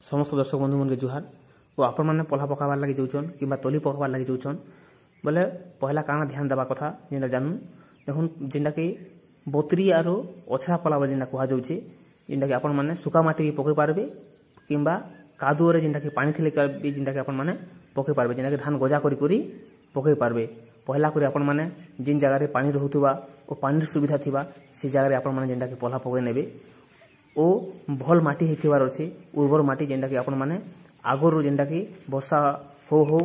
समस्त दर्शक बंधु मन के जुहार और आपण मैंने पढ़ा पकाबार लगे जाऊन कि तली पकाबार लगे जाऊन बोले पहला काଣା ध्यान देवा कथा जेनटा जानू देखुन जेनटा कि बोतरी आरो अछरा पला जेनटा कह जाऊे जेनटा कि आपण मैंने सुखा माटी भी पकई पारबे किंबा कादुओरे जेनटा कि पानी थिले भी जेनटा कि आपण मैंने पकई पारबे जेनटा कि धान गजा करी करी पकई पारबे पहला करी आपण मैंने जिन जगह रे पानी रहउथुबा और पानी सुविधा थिबा से जगह रे आपण मैंने जेनटा कि पला पकई नेबे ओ भल माटी हेथिबार अछि उर्वर माटी जेनटा कि आपण माने आगरु जेनटा कि वर्षा हो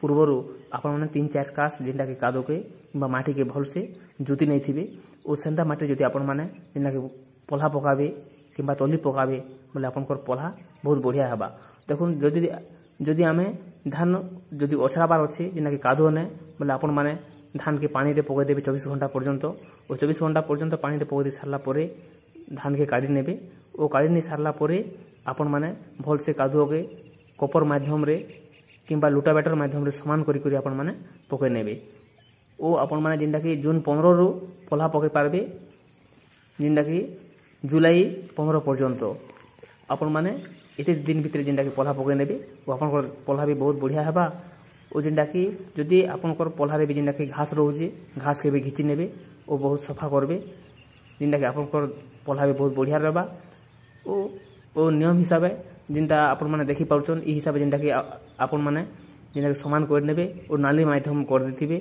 पूर्वरु आपण माने 3-4 कास जेनटा कि कादो के बा माटी के भल से जुती नै थिबे ओ सेंदा माटी जदि आपण माने जेनटा कि पल्हा पकाबे किंबा तली पकाबे बोले आपनकर पल्हा बहुत बढ़िया हेबा देखुन जदि जदि आमे धान जदि अछराबार अछि जेनटा कि कादो ने बोले आपण माने धान के पानी रे पकई देबे 24 घंटा पर्यंत ओ 24 घंटा पर्यंत पानी रे पकई दे सारला परे धान के काढ़ी नेबे ओ काढ़ी नहीं सारला परे आपण माने भल से कादुओ के कपर माध्यम रे किंबा लुटाबेटर माध्यम रे समान करी करी आपण माने पकई नेबे ओ आपण माने जेनटा कि जून 15 रु पल्हा पकई पारबे जेनटा कि जुलाई 15 पर्यंत आपण माने एते दिन भितर जेनटा कि पल्हा पकई नेबे ओ आपनकर पल्हा भी बहुत बढ़िया हेबा ओ जेनटा कि जदि आपनकर पल्हा रे भी जेनटा कि घास रहउजे घास के भी घिची नेबे ओ बहुत सफा करबे जेनटा कि आपनकर पल्हा भी बहुत बढ़िया रहबा ओ नियम हिसाब जिनटा आपण माने देखि पाउछन ई हिसाब जिनटा कि आपण माने जिनटा कि समान कर नेबे और नाली माध्यम कर देथिबे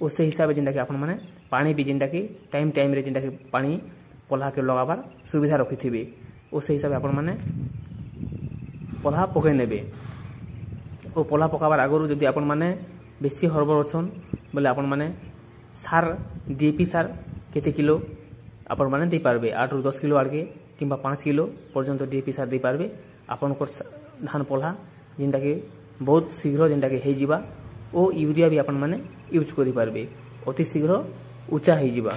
ओ से हिसाब जिनटा कि आपण माने पानी भी जिनटा कि टाइम रे जिनटा कि पानी पल्हा के लगाबार सुविधा रखिथिबे ओ से हिसाब आपण माने पल्हा पकई नेबे ओ पल्हा पकाबार आगरु जदि आपण माने बेसी हरबर अछन बोले आपण माने सार डीएपी सार केते किलो आपण माने दे पारबे 8 रु 10 किलो आगे किंबा 5 किलो पर्यंत डीएपी सार दे पारबे आपनकर धान पल्हा जेनटा कि बहुत शीघ्र जेनटा कि हे जिबा ओ यूरिया भी आपण माने यूज करि पारबे अति शीघ्र ऊंचा हे जिबा।